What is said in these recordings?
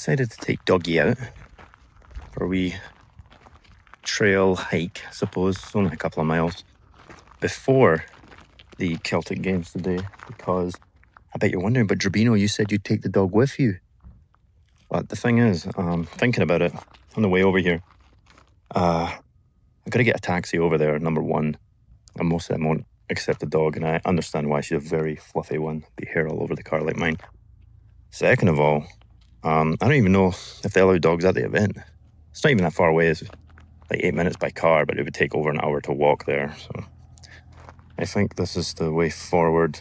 decided to take Doggy out for a wee trail hike, I suppose. It's only a couple of miles before the Celtic games today, because I bet you're wondering, but Drabino, you said you'd take the dog with you. But the thing is, thinking about it on the way over here, I've got to get a taxi over there, number one, and most of them won't accept the dog, and I understand why. She's a very fluffy one, be hair all over the car like mine. Second of all, I don't even know if they allow dogs at the event. It's not even that far away. It's like 8 minutes by car, but it would take over an hour to walk there. So I think this is the way forward.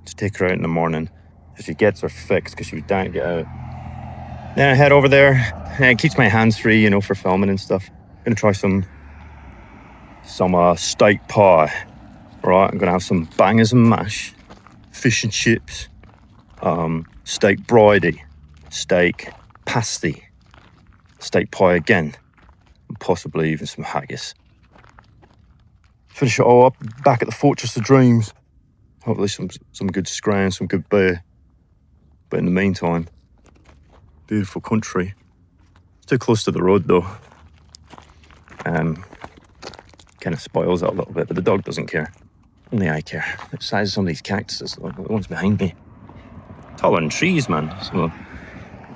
Just take her out in the morning. If she gets her fixed, because she was dying to get out. Then I head over there, and it keeps my hands free, you know, for filming and stuff. I'm gonna try some steak pie. Right, I'm gonna have some bangers and mash, fish and chips, steak bridie, steak pasty, steak pie again, and possibly even some haggis. Finish it all up back at the Fortress of Dreams. Hopefully some good scran, some good beer. But in the meantime, beautiful country. It's too close to the road though. Kind of spoils it a little bit, but the dog doesn't care. Only I care. The size of some of these cactuses, the ones behind me. Taller than trees, man. So,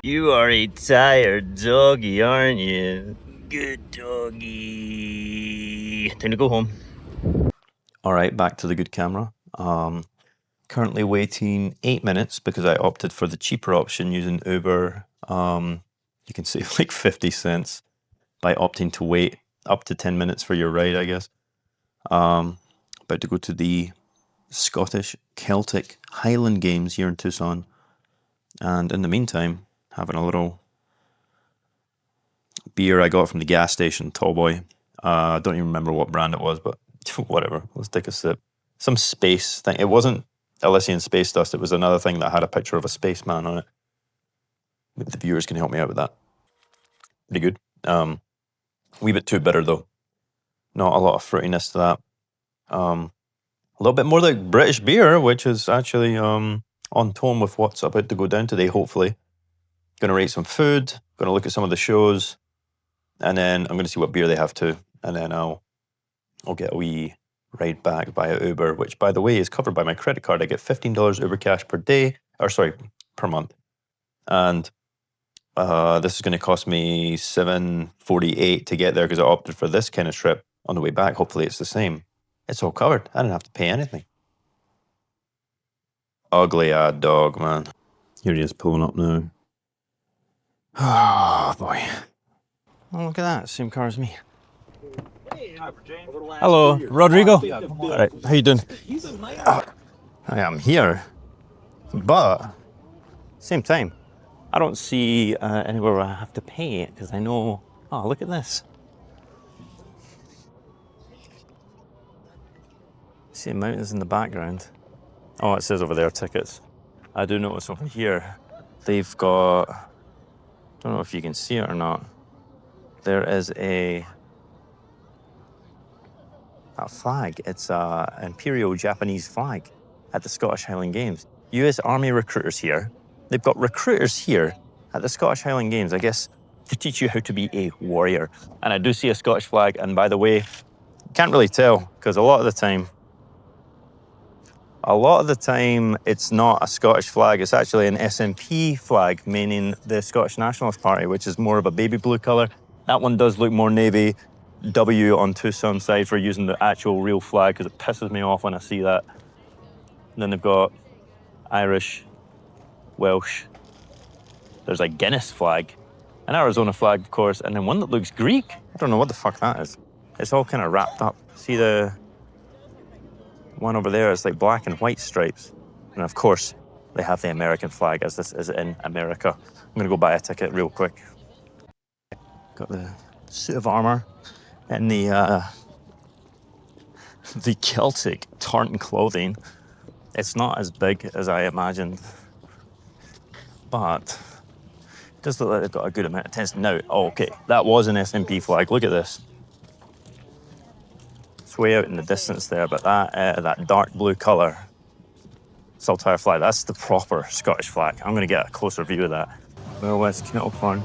you are a tired doggy, aren't you? Good doggy. Time to go home. All right, back to the good camera. Currently waiting 8 minutes because I opted for the cheaper option using Uber. You can save like 50 cents by opting to wait up to 10 minutes for your ride, I guess. About to go to the Scottish Celtic Highland Games here in Tucson. And in the meantime, having a little beer I got from the gas station, Tallboy. I don't even remember what brand it was, but whatever. Let's take a sip. Some space thing. It wasn't Elysian Space Dust. It was another thing that had a picture of a spaceman on it. Maybe the viewers can help me out with that. Pretty good. Wee bit too bitter though. Not a lot of fruitiness to that. A little bit more like British beer, which is actually on tone with what's about to go down today, hopefully. Gonna rate some food, gonna look at some of the shows, and then I'm gonna see what beer they have too. And then I'll get a wee ride back via Uber, which by the way is covered by my credit card. I get $15 Uber cash per month. And this is gonna cost me $7.48 to get there because I opted for this kind of trip. On the way back, hopefully it's the same. It's all covered. I didn't have to pay anything. Ugly odd dog, man. Here he is pulling up now. Oh, boy. Oh, look at that. Same car as me. Hello, Rodrigo. All right, how you doing? I am here, but same time, I don't see anywhere where I have to pay it because I know, oh, look at this. See mountains in the background. Oh, it says over there, tickets. I do notice over here, they've got, don't know if you can see it or not. There is a flag. It's an Imperial Japanese flag at the Scottish Highland Games. US Army recruiters here. They've got recruiters here at the Scottish Highland Games, I guess, to teach you how to be a warrior. And I do see a Scottish flag, and by the way, can't really tell, because a lot of the time, it's not a Scottish flag. It's actually an SNP flag, meaning the Scottish Nationalist Party, which is more of a baby blue colour. That one does look more navy. W on Tucson side for using the actual real flag, because it pisses me off when I see that. And then they've got Irish, Welsh. There's a Guinness flag, an Arizona flag, of course, and then one that looks Greek. I don't know what the fuck that is. It's all kind of wrapped up. See the one over there is like black and white stripes. And of course, they have the American flag, as this is in America. I'm gonna go buy a ticket real quick. Got the suit of armor and the Celtic tartan clothing. It's not as big as I imagined, but it does look like they've got a good amount of tents. Now, oh, okay, that was an SNP flag. Look at this. It's way out in the distance there, but that dark blue colour saltire flag, that's the proper Scottish flag. I'm going to get a closer view of that. Well, West Kettle Farm.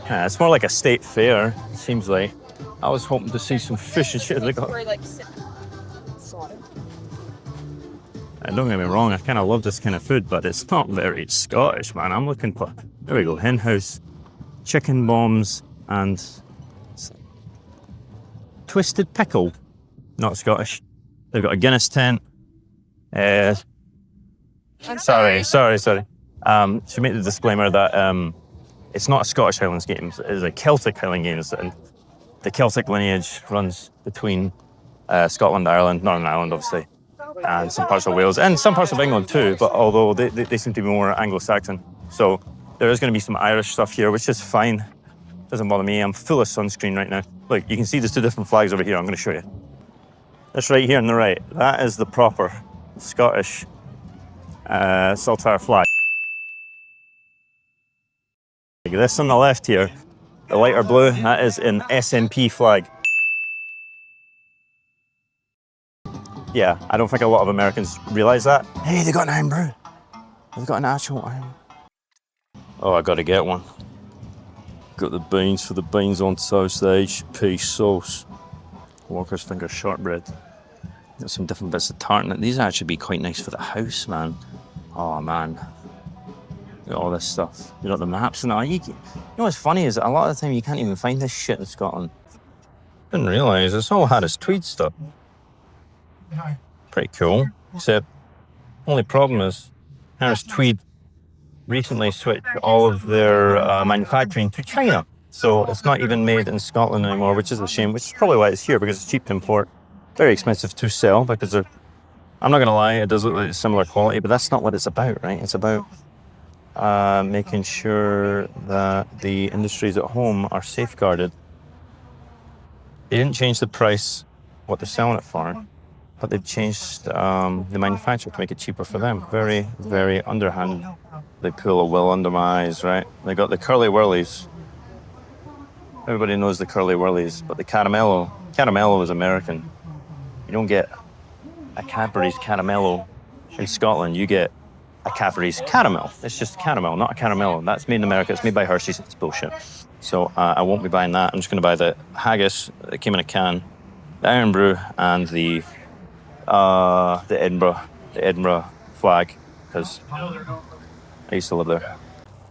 Yeah, it's more like a state fair, it seems like. I was hoping to see some fish and shit. And don't get me wrong, I kind of love this kind of food, but it's not very Scottish, man. I'm looking for, there we go, hen house, chicken bombs, and twisted pickle. Not Scottish. They've got a Guinness tent. Sorry. Should make the disclaimer that it's not a Scottish Highlands Games, it is a Celtic Highland Games, and the Celtic lineage runs between Scotland, Ireland, Northern Ireland, obviously, and some parts of Wales, and some parts of England too, but although they seem to be more Anglo-Saxon. So there is going to be some Irish stuff here, which is fine. Doesn't bother me. I'm full of sunscreen right now. Look, you can see there's two different flags over here. I'm going to show you. This right here on the right, that is the proper Scottish Saltire flag. This on the left here, the lighter blue, that is an SNP flag. Yeah, I don't think a lot of Americans realise that. Hey, they got an iron brew. They've got an actual iron. Oh, I gotta get one. Got the beans for the beans on toast, the HP sauce. Walker's finger shortbread. Got some different bits of tartan. These actually be quite nice for the house, man. Oh, man. Got all this stuff. You got the maps and all. You know what's funny is that a lot of the time you can't even find this shit in Scotland. Didn't realise it's all Harris Tweed stuff. Pretty cool. Except, only problem is Harris Tweed recently switched all of their manufacturing to China. So it's not even made in Scotland anymore, which is a shame, which is probably why it's here, because it's cheap to import. Very expensive to sell, because they're, I'm not going to lie, it does look like similar quality, but that's not what it's about, right? It's about making sure that the industries at home are safeguarded. They didn't change the price, what they're selling it for, but they've changed the manufacturer to make it cheaper for them. Very, very underhand. They pull a will under my eyes, right? They got the curly whirlies. Everybody knows the curly whirlies, but the Caramello is American. You don't get a Cadbury's Caramello in Scotland. You get a Cadbury's Caramel. It's just caramel, not a Caramello. That's made in America. It's made by Hershey's. It's bullshit. So I won't be buying that. I'm just going to buy the haggis that came in a can, the Iron Brew, and the Edinburgh flag, because I used to live there.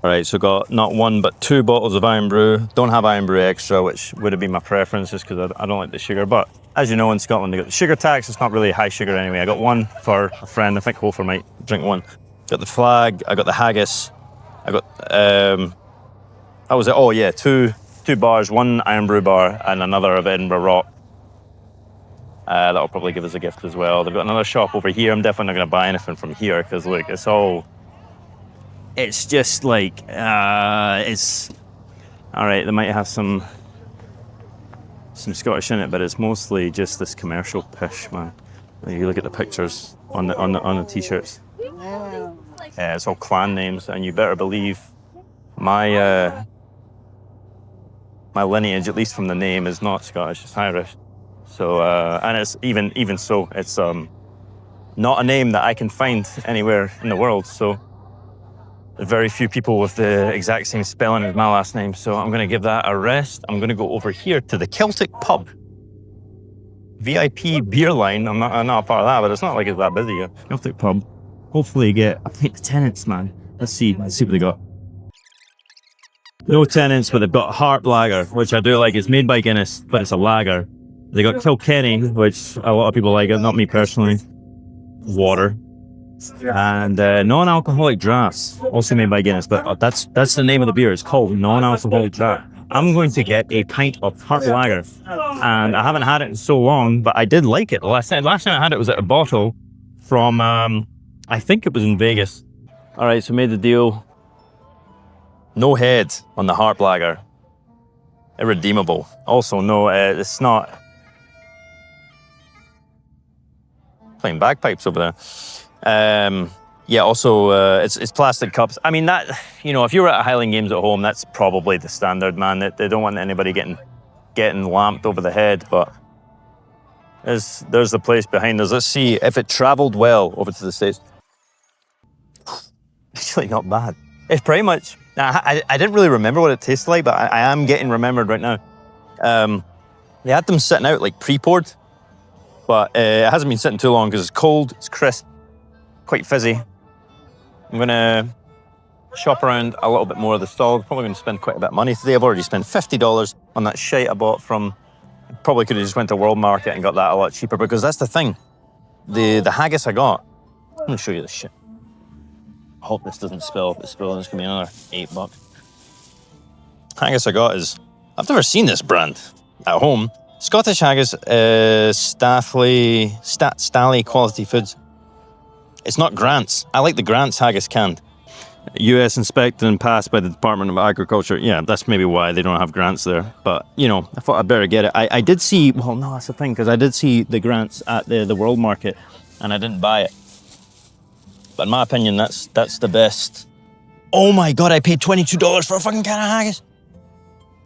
All right, so got not one but two bottles of Iron Brew. Don't have Iron Brew Extra, which would have been my preference just because I don't like the sugar. But as you know, in Scotland, they got the sugar tax. It's not really high sugar anyway. I got one for a friend. I think Hofer might drink one. Got the flag. I got the haggis. I got, that was it. Oh yeah, two bars, one Iron Brew bar and another of Edinburgh Rock. That'll probably give us a gift as well. They've got another shop over here. I'm definitely not going to buy anything from here because look, it's just like, it's, all right, they might have some Scottish in it, but it's mostly just this commercial pish, man. You look at the pictures on the t-shirts. It's all clan names, and you better believe my lineage, at least from the name, is not Scottish, it's Irish. So, and it's even so, it's not a name that I can find anywhere in the world. So, very few people with the exact same spelling as my last name. So I'm going to give that a rest. I'm going to go over here to the Celtic pub. VIP beer line. I'm not a part of that, but it's not like it's that busy yet. Celtic pub. Hopefully get a pint of tenants, man. Let's see what they got. No tenants, but they've got Harp Lager, which I do like. It's made by Guinness, but it's a lager. They got Kilkenny, which a lot of people like it, not me personally. Water. And non-alcoholic drafts, also made by Guinness, but that's the name of the beer. It's called non-alcoholic draft. I'm going to get a pint of Harp Lager, and I haven't had it in so long, but I did like it. Last time I had it was at a bottle from, I think it was in Vegas. All right, so made the deal. No head on the Harp Lager. Irredeemable. Also, no, it's not. Playing bagpipes over there. Yeah, also, it's plastic cups. I mean, that, you know, if you were at a Highland Games at home, that's probably the standard, man. They don't want anybody getting lamped over the head, but there's the place behind us. Let's see if it traveled well over to the States. Actually, not bad. It's pretty much. I didn't really remember what it tasted like, but I am getting remembered right now. They had them sitting out like pre-poured, but it hasn't been sitting too long because it's cold, it's crisp, quite fizzy. I'm gonna shop around a little bit more of the stalls. Probably gonna spend quite a bit of money today. I've already spent $50 on that shite I bought from. Probably could have just went to World Market and got that a lot cheaper, because that's the thing. The haggis I got. Let me show you this shit. I hope this doesn't spill. If it's spilling, it's gonna be another $8. Haggis I got is, I've never seen this brand at home. Scottish haggis, Stally Quality Foods. It's not Grant's. I like the Grant's haggis canned. US inspected and passed by the Department of Agriculture. Yeah, that's maybe why they don't have Grant's there. But, you know, I thought I'd better get it. I did see, well, no, that's the thing, because I did see the Grant's at the World Market, and I didn't buy it. But in my opinion, that's the best. Oh my God, I paid $22 for a fucking can of haggis.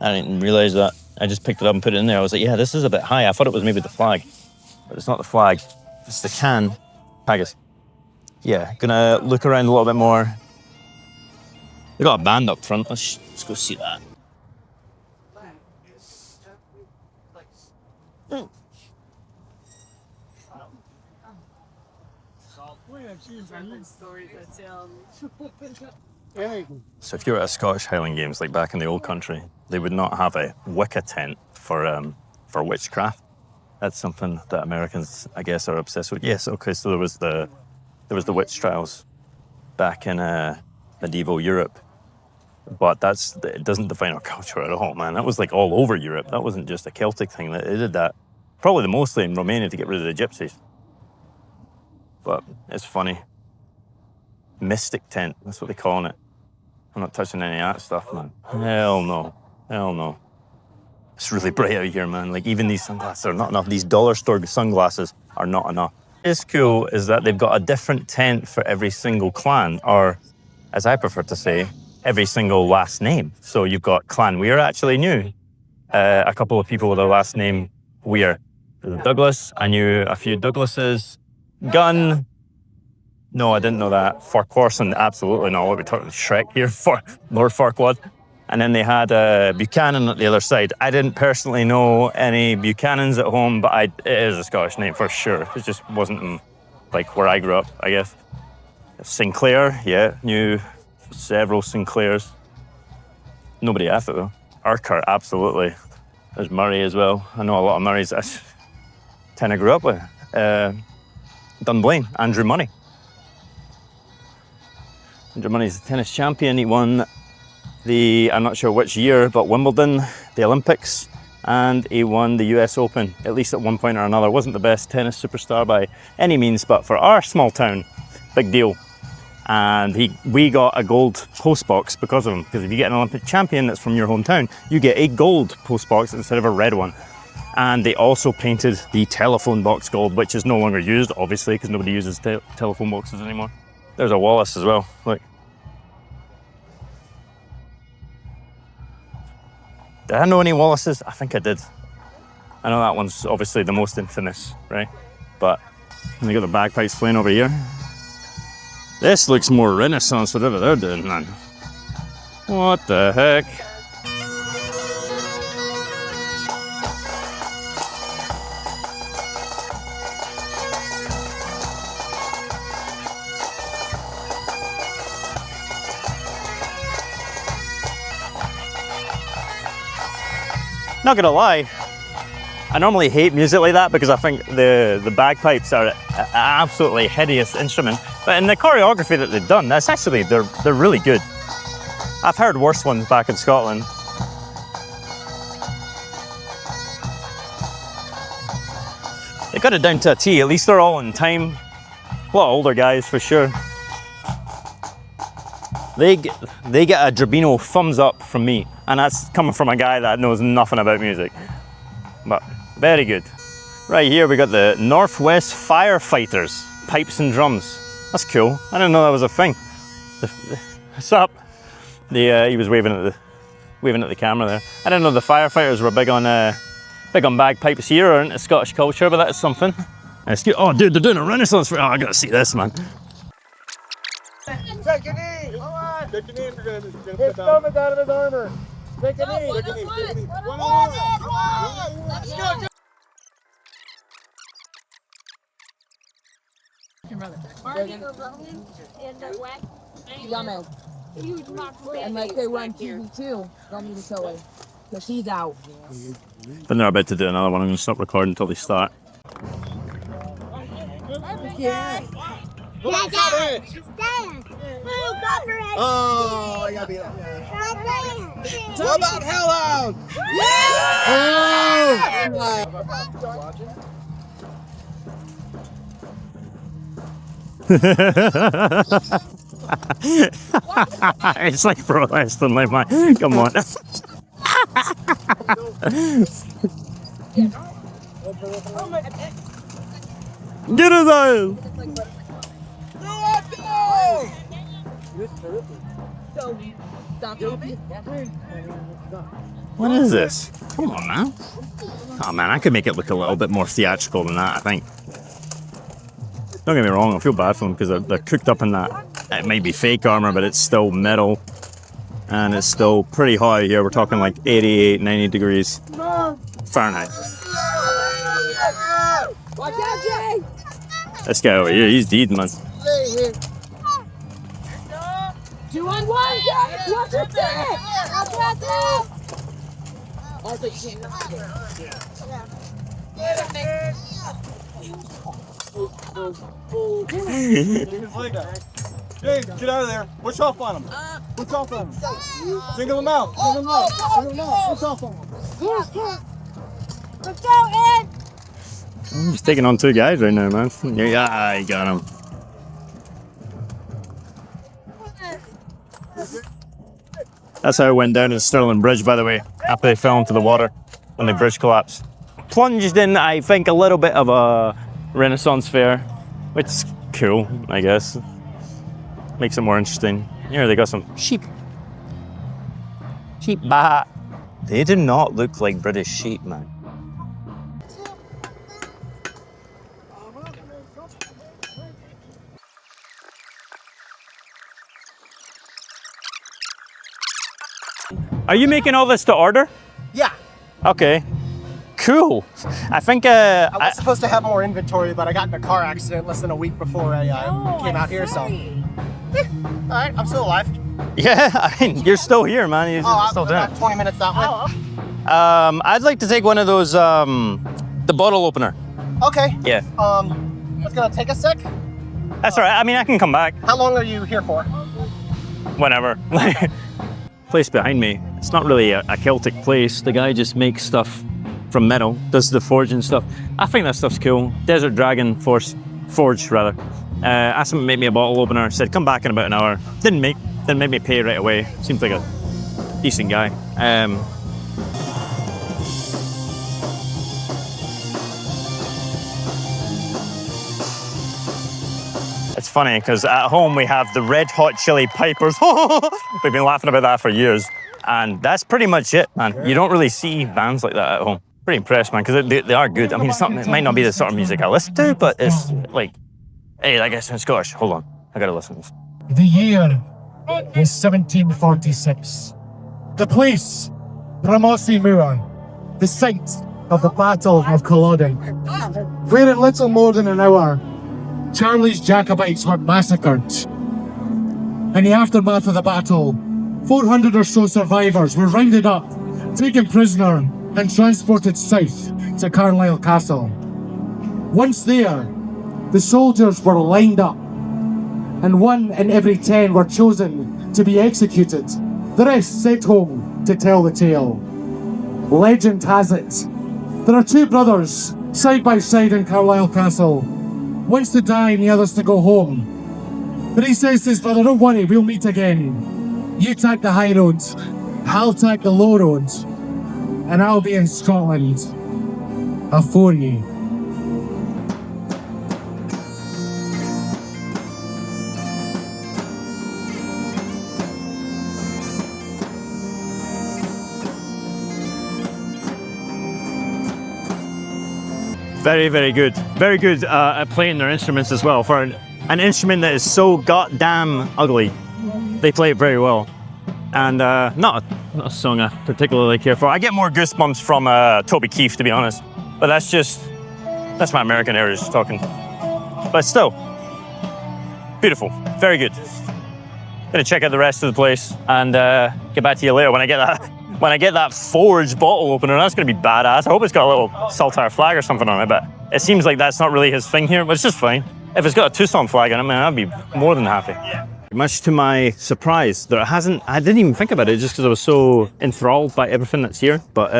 I didn't realize that. I just picked it up and put it in there. I was like, yeah, this is a bit high. I thought it was maybe the flag, but it's not the flag. It's the can haggis. Yeah, gonna look around a little bit more. They got a band up front. Let's go see that. So if you're at a Scottish Highland Games, like back in the old country, they would not have a Wicca tent for witchcraft. That's something that Americans, I guess, are obsessed with. Yes, okay, so there was the witch trials back in medieval Europe. But it doesn't define our culture at all, man. That was like all over Europe. That wasn't just a Celtic thing. They did that probably mostly in Romania to get rid of the gypsies. But it's funny. Mystic tent, that's what they're calling it. I'm not touching any of that stuff, man. Hell no. Hell no. It's really bright out here, man. Like, even these sunglasses are not enough. These dollar store sunglasses are not enough. What's cool is that they've got a different tent for every single clan, or, as I prefer to say, every single last name. So you've got Clan Weir, actually knew a couple of people with the last name Weir. Douglas, I knew a few Douglases. Gunn, no, I didn't know that. Farquharson, absolutely not. What are we talking, Shrek here? Lord Farquaad. And then they had Buchanan at the other side. I didn't personally know any Buchanans at home, but it is a Scottish name for sure. It just wasn't like where I grew up, I guess. Sinclair, yeah, knew several Sinclairs. Nobody after though. Urquhart, absolutely. There's Murray as well. I know a lot of Murrays. I kind of grew up with. Dunblane, Andrew Money. Andrew Money's the tennis champion. He won I'm not sure which year, but Wimbledon, the Olympics, and he won the US Open, at least at one point or another. Wasn't the best tennis superstar by any means, but for our small town, big deal. And we got a gold post box because of him. Because if you get an Olympic champion that's from your hometown, you get a gold post box instead of a red one. And they also painted the telephone box gold, which is no longer used, obviously, because nobody uses telephone boxes anymore. There's a Wallace as well, look. Did I know any Wallaces? I think I did. I know that one's obviously the most infamous, right? But they got the bagpipes playing over here. This looks more Renaissance, whatever they're doing, man. What the heck? Not gonna lie, I normally hate music like that because I think the bagpipes are an absolutely hideous instrument. But in the choreography that they've done, that's actually, they're really good. I've heard worse ones back in Scotland. They got it down to a T, at least they're all in time. A lot of older guys for sure. They get a Drabino thumbs up from me, and that's coming from a guy that knows nothing about music. But very good. Right here we got the Northwest Firefighters, pipes and drums. That's cool. I didn't know that was a thing. What's up? He was waving at the camera there. I didn't know the firefighters were big on bagpipes here or into Scottish culture, but that's something. Oh, dude, they're doing a Renaissance. Oh, I gotta see this, man. Take a knee. Come on. Take a knee if you're gonna sit down. His stomach out of his armor. Take a knee. Take a knee. Take a knee. One on one. Let's go. And like they run TV too, don't need to show it. Because he's out. But they're about to do another one. I'm going to stop recording until they start. Oh, I gotta be that. What about Hell Out? It's like pro wrestling, like my. Come on. Get his ass! What is this? Come on, man. Oh, man, I could make it look a little bit more theatrical than that, I think. Don't get me wrong, I feel bad for them because they're cooked up in that. It might be fake armor, but it's still metal. And it's still pretty hot here. We're talking like 88, 90 degrees Fahrenheit. Watch out, Jay! This guy over here, he's deed, man. 2 on 1, Jay! Watch it, Jay! Watch out, James, get out of there. Push off on him. Push off on him. Single him out. Single him out. Single him out. Push off on him. Let's go, Ed! He's taking on 2 guys right now, man. Yeah, he got him. That's how it went down in Stirling Bridge, by the way, after they fell into the water when the bridge collapsed. Plunged in, I think, a little bit of a Renaissance fair, which is cool, I guess. Makes it more interesting. Here they got some sheep. Sheep bah. They do not look like British sheep, man. Are you making all this to order? Yeah, Okay. Cool. I think I was supposed to have more inventory, but I got in a car accident less than a week before I came out here, so. All right, I'm still alive. yeah, I mean, you're still here, man. You're still doing about it. 20 minutes that way. I'd like to take one of those, the bottle opener. Okay. Yeah. It's gonna take a sec. That's all right. I mean, I can come back How long are you here for? whenever. Place behind me, it's not really a Celtic place. The guy just makes stuff from metal, does the forging stuff. I think that stuff's cool. Desert Dragon Forge, rather. Asked him to make me a bottle opener. Said, come back in about an hour. Didn't make me pay right away. Seems like a decent guy. It's funny because at home we have the Red Hot Chili Pipers. We've been laughing about that for years. And that's pretty much it, man. You don't really see bands like that at home. Pretty impressed, man, because they are good. I mean, it might not be the sort of music I listen to, but it's like, hey, I guess in Scottish. Hold on, I gotta listen to this. The year is 1746. The place, Ramosi Moor, the site of the Battle of Culloden, where in little more than an hour, Charlie's Jacobites were massacred. In the aftermath of the battle, 400 or so survivors were rounded up, taken prisoner, and transported south to Carlisle Castle. Once there, the soldiers were lined up, and 1 in every 10 were chosen to be executed. The rest sent home to tell the tale. Legend has it, there are 2 brothers side by side in Carlisle Castle. One's to die and the other's to go home. But he says to his brother, don't worry, we'll meet again. You take the high road, I'll take the low road, and I'll be in Scotland afore you. Very, very good. Very good at playing their instruments as well for an instrument that is so goddamn ugly. they play it very well. And not a song I particularly care for. I get more goosebumps from Toby Keith, to be honest. But that's my American heritage talking. But still, beautiful, very good. Gonna check out the rest of the place and get back to you later when I get that forged bottle opener. That's gonna be badass. I hope it's got a little saltire flag or something on it, but it seems like that's not really his thing here, but it's just fine. If it's got a Tucson flag on it, man, I'd be more than happy. Much to my surprise, I didn't even think about it just because I was so enthralled by everything that's here. But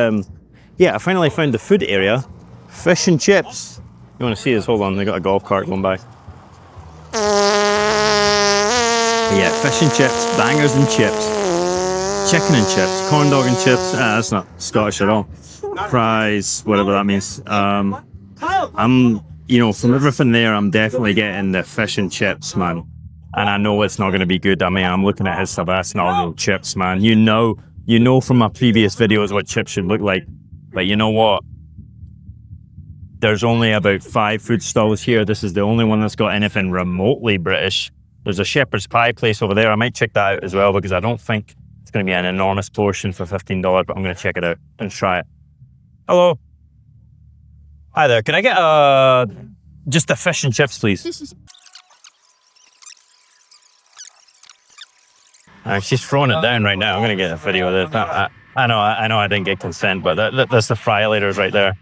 yeah, I finally found the food area. Fish and chips. You want to see this? Hold on, they got a golf cart going by. Yeah, fish and chips, bangers and chips, chicken and chips, corn dog and chips. That's not Scottish at all. Fries, whatever that means. You know, from everything there, I'm definitely getting the fish and chips, man. And I know it's not going to be good. I mean, I'm looking at his stuff. That's not real chips, man. You know from my previous videos what chips should look like. But you know what? There's only about 5 food stalls here. This is the only one that's got anything remotely British. There's a shepherd's pie place over there. I might check that out as well because I don't think it's going to be an enormous portion for $15, but I'm going to check it out and try it. Hello. Hi there. Can I get just the fish and chips, please? She's throwing it down right now. I'm going to get a video of this. I know I didn't get consent, but that's the friolators right there.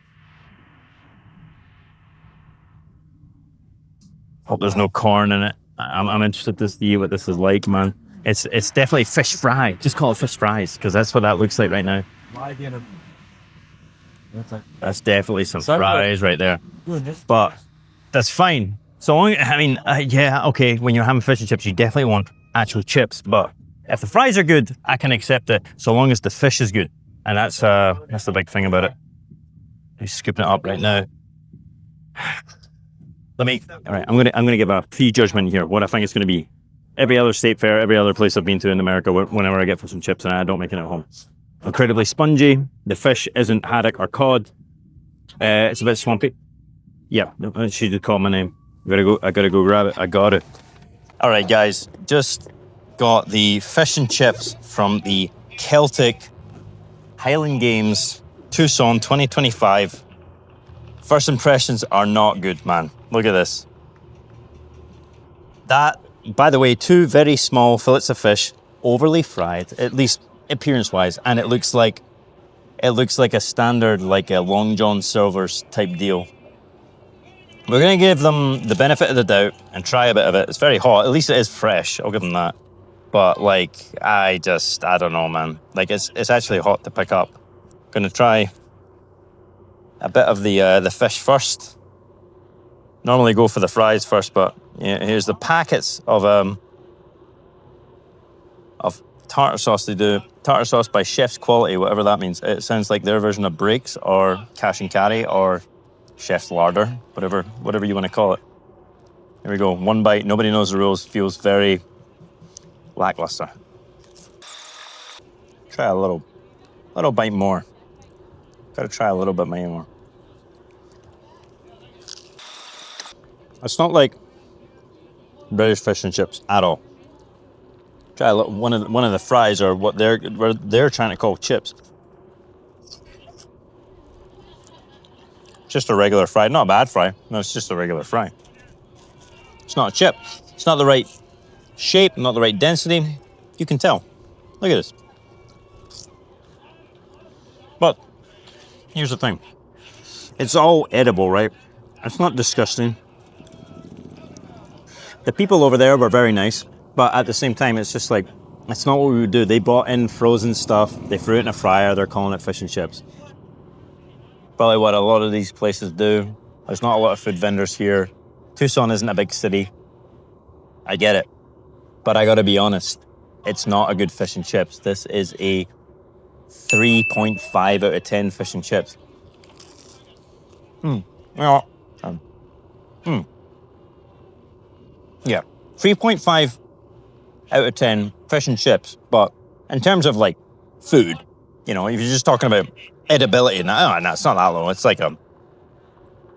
Hope there's no corn in it. I'm interested to see what this is like, man. It's definitely fish fry. Just call it fish fries, because that's what that looks like right now. That's definitely some fries right there. But that's fine. So long, I mean, yeah, okay, when you're having fish and chips, you definitely want actual chips. But if the fries are good, I can accept it, so long as the fish is good. And that's the big thing about it. He's scooping it up right now. All right, I'm gonna give a prejudgment here. What I think it's gonna be. Every other state fair, every other place I've been to in America, whenever I get for some chips and I don't make it at home. Incredibly spongy. The fish isn't haddock or cod. It's a bit swampy. Yeah, she did call my name. I gotta go grab it. I got it. All right, guys, just got the fish and chips from the Celtic Highland Games Tucson 2025. First impressions are not good, man. Look at this. That, by the way, 2 very small fillets of fish, overly fried, at least appearance-wise, and it looks like a standard, like a Long John Silver's type deal. We're gonna give them the benefit of the doubt and try a bit of it. It's very hot. At least it is fresh. I'll give them that. But like, I don't know, man. Like, it's actually hot to pick up. Gonna try a bit of the fish first. Normally go for the fries first, but yeah, here's the packets of tartar sauce they do. Tartar sauce by Chef's Quality, whatever that means. It sounds like their version of Breaks or Cash and Carry or Chef's Larder, whatever you want to call it. Here we go, 1 bite. Nobody knows the rules. Feels very lackluster. Try a little bite more. Gotta try a little bit more. It's not like British fish and chips at all. Try one of the fries, or what they're trying to call chips. Just a regular fry, not a bad fry. No, it's just a regular fry. It's not a chip. It's not the right shape, not the right density. You can tell. Look at this. But here's the thing. It's all edible, right? It's not disgusting. The people over there were very nice, but at the same time, it's just like, it's not what we would do. They bought in frozen stuff, they threw it in a fryer, they're calling it fish and chips. Probably what a lot of these places do. There's not a lot of food vendors here. Tucson isn't a big city. I get it. But I gotta be honest, it's not a good fish and chips. This is a 3.5 out of 10 fish and chips. Yeah, 3.5 out of 10 fish and chips. But in terms of like food, you know, if you're just talking about edibility, no, it's not that low. It's like a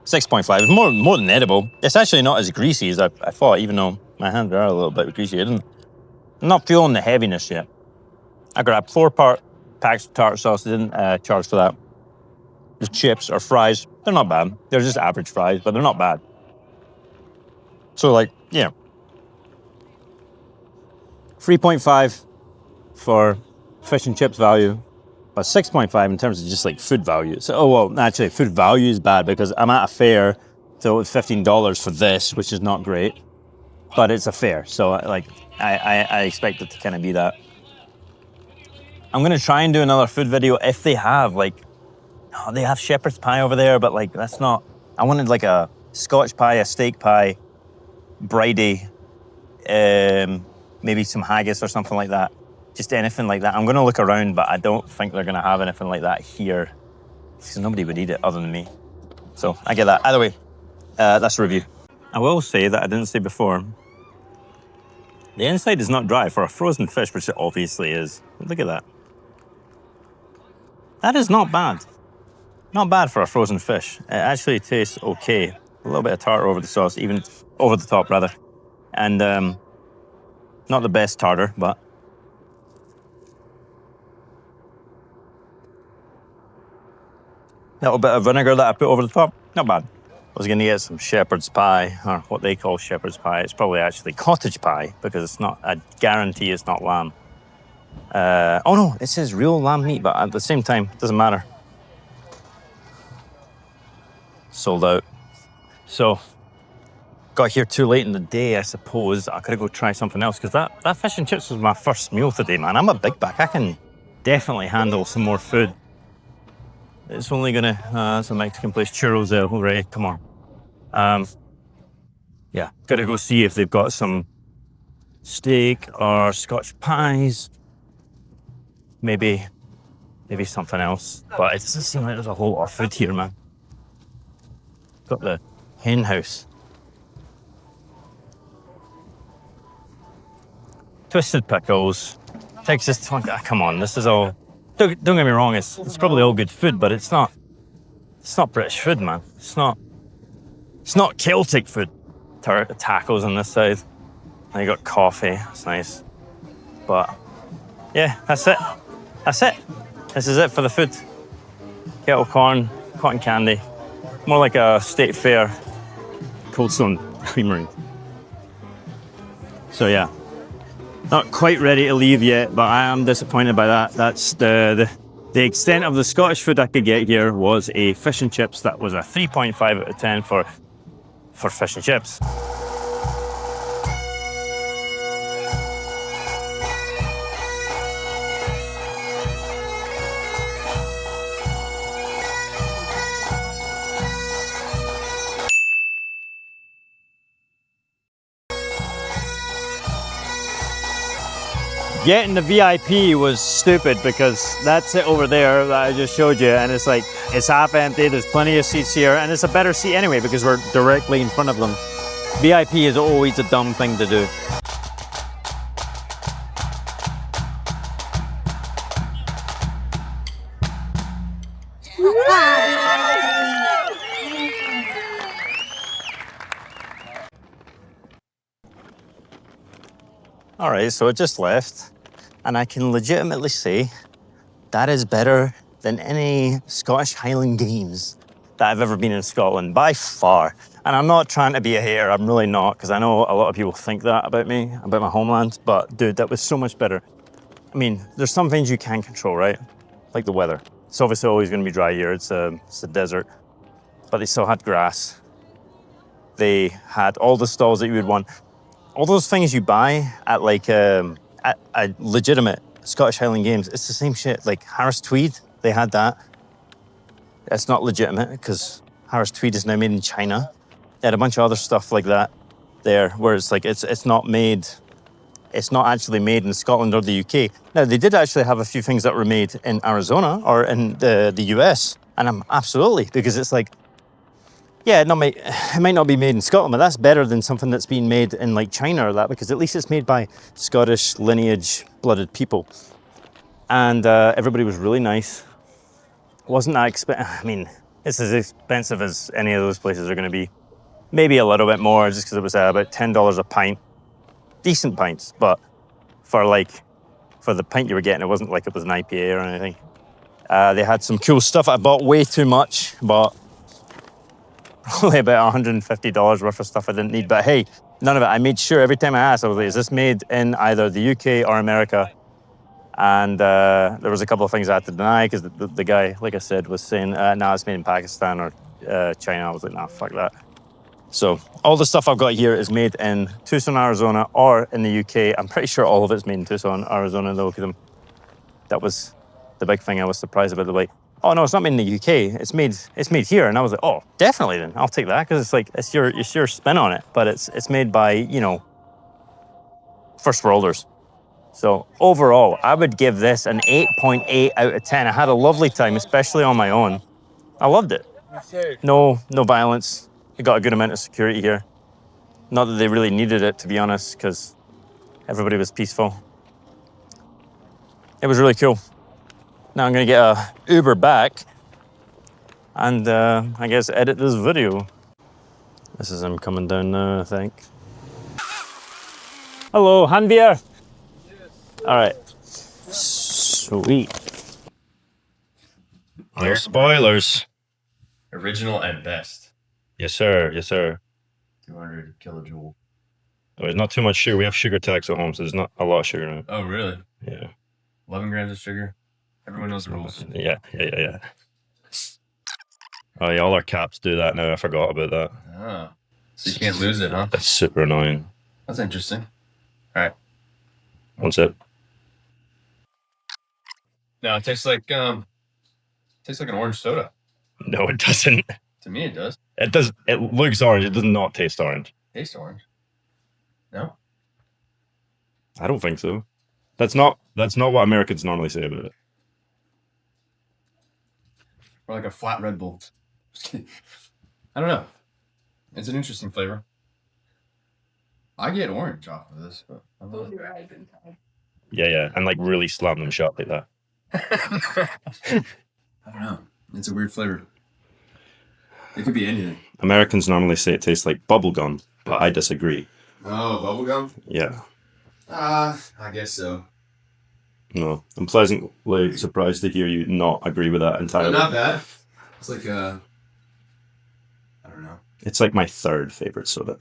6.5. It's more than edible. It's actually not as greasy as I thought, even though my hands are a little bit greasy. It I'm not feeling the heaviness yet. I grabbed 4 packs of tartar sauce. They didn't charge for that. The chips or fries, they're not bad. They're just average fries, but they're not bad. So like, yeah. 3.5 for fish and chips value, but 6.5 in terms of just like food value. So, oh, well, actually food value is bad because I'm at a fair, so it's $15 for this, which is not great, but it's a fair. So like, I expect it to kind of be that. I'm gonna try and do another food video if they have like, oh, they have shepherd's pie over there, but like that's not, I wanted like a Scotch pie, a steak pie, bridie, maybe some haggis or something like that. Just anything like that. I'm gonna look around, but I don't think they're gonna have anything like that here because nobody would eat it other than me. So I get that. Either way, that's the review. I will say that I didn't say before, the inside is not dry for a frozen fish, which it obviously is. Look at that. That is not bad. Not bad for a frozen fish. It actually tastes okay. A little bit of tartar over the sauce, even over the top rather. And not the best tartar, but a little bit of vinegar that I put over the top, not bad. I was gonna get some shepherd's pie, or what they call shepherd's pie. It's probably actually cottage pie, because it's not, I guarantee it's not lamb. Oh no, it says real lamb meat, but at the same time, it doesn't matter. Sold out. So, got here too late in the day, I suppose. I could go try something else, because that fish and chips was my first meal today, man. I'm a big back. I can definitely handle some more food. It's only gonna, it's a Mexican place, churros there already, come on. Yeah, gotta go see if they've got some steak or Scotch pies. Maybe something else. But it doesn't seem like there's a whole lot of food here, man. Got the hen house. Twisted pickles. Texas, come on, this is all, don't get me wrong, it's probably all good food, but it's not British food, man. It's not Celtic food. Tacos on this side. And you got coffee, it's nice. But yeah, that's it. This is it for the food. Kettle corn, cotton candy. More like a state fair, Cold Stone Creamery. So yeah, not quite ready to leave yet, but I am disappointed by that. That's the extent of the Scottish food I could get here was a fish and chips. That was a 3.5 out of 10 for fish and chips. Getting the VIP was stupid because that's it over there that I just showed you, and it's like, it's half empty, there's plenty of seats here, and it's a better seat anyway because we're directly in front of them. VIP is always a dumb thing to do. All right, so it just left. And I can legitimately say that is better than any Scottish Highland Games that I've ever been in Scotland, by far. And I'm not trying to be a hater, I'm really not, because I know a lot of people think that about me, about my homeland, but dude, that was so much better. I mean, there's some things you can control, right? Like the weather. It's obviously always gonna be dry here, it's a desert, but they still had grass. They had all the stalls that you would want. All those things you buy at like, at a legitimate Scottish Highland Games, it's the same shit. Like Harris Tweed, they had that. It's not legitimate because Harris Tweed is now made in China. They had a bunch of other stuff like that there, where it's like, it's not actually made in Scotland or the UK. Now, they did actually have a few things that were made in Arizona or in the US, and I'm absolutely, because it's like, yeah, it might not be made in Scotland, but that's better than something that's being made in like China or that, because at least it's made by Scottish lineage blooded people. And everybody was really nice. Wasn't that expensive? I mean, it's as expensive as any of those places are going to be. Maybe a little bit more, just because it was about $10 a pint. Decent pints, but for the pint you were getting. It wasn't like it was an IPA or anything. They had some cool stuff. I bought way too much. Bought probably about $150 worth of stuff I didn't need. But hey, none of it. I made sure every time I asked, I was like, is this made in either the UK or America? And there was a couple of things I had to deny because the guy, like I said, was saying, no, it's made in Pakistan or China. I was like, nah, fuck that. So all the stuff I've got here is made in Tucson, Arizona, or in the UK. I'm pretty sure all of it's made in Tucson, Arizona, though, because that was the big thing I was surprised about. They're like, oh no, it's not made in the UK. It's made here. And I was like, oh, definitely then. I'll take that because it's like it's your spin on it, but it's made by, you know, first worlders. So overall, I would give this an 8.8 out of 10. I had a lovely time, especially on my own. I loved it. No violence. You got a good amount of security here. Not that they really needed it, to be honest, because everybody was peaceful. It was really cool. Now I'm gonna get a Uber back and I guess edit this video. This is him coming down now, I think. Hello, hand beer? Yes. All right. Sweet. No spoilers. Original at best. Yes, sir. Yes, sir. 200 kilojoule. Oh, there's not too much sugar. We have sugar tax at home, so there's not a lot of sugar in it. Oh, really? Yeah. 11 grams of sugar. Everyone knows the rules. Yeah. Oh, yeah, all our caps do that now. I forgot about that. Ah. So you can't lose it, huh? That's super annoying. That's interesting. All right. One sip. No, it tastes like an orange soda. No, it doesn't. To me, it does. It does. It looks orange. It does not taste orange. Taste orange. No? I don't think so. That's not what Americans normally say about it. Or like a flat Red Bull. Just kidding. I don't know. It's an interesting flavor. I get orange off of this, but I don't know. Close your eyes inside. Yeah, and like really slam them shut like that. I don't know. It's a weird flavor. It could be anything. Americans normally say it tastes like bubble gum, but I disagree. Oh, bubblegum? Yeah. I guess so. No, I'm pleasantly surprised to hear you not agree with that entirely. Not bad. It's like I don't know. It's like my third favorite soda.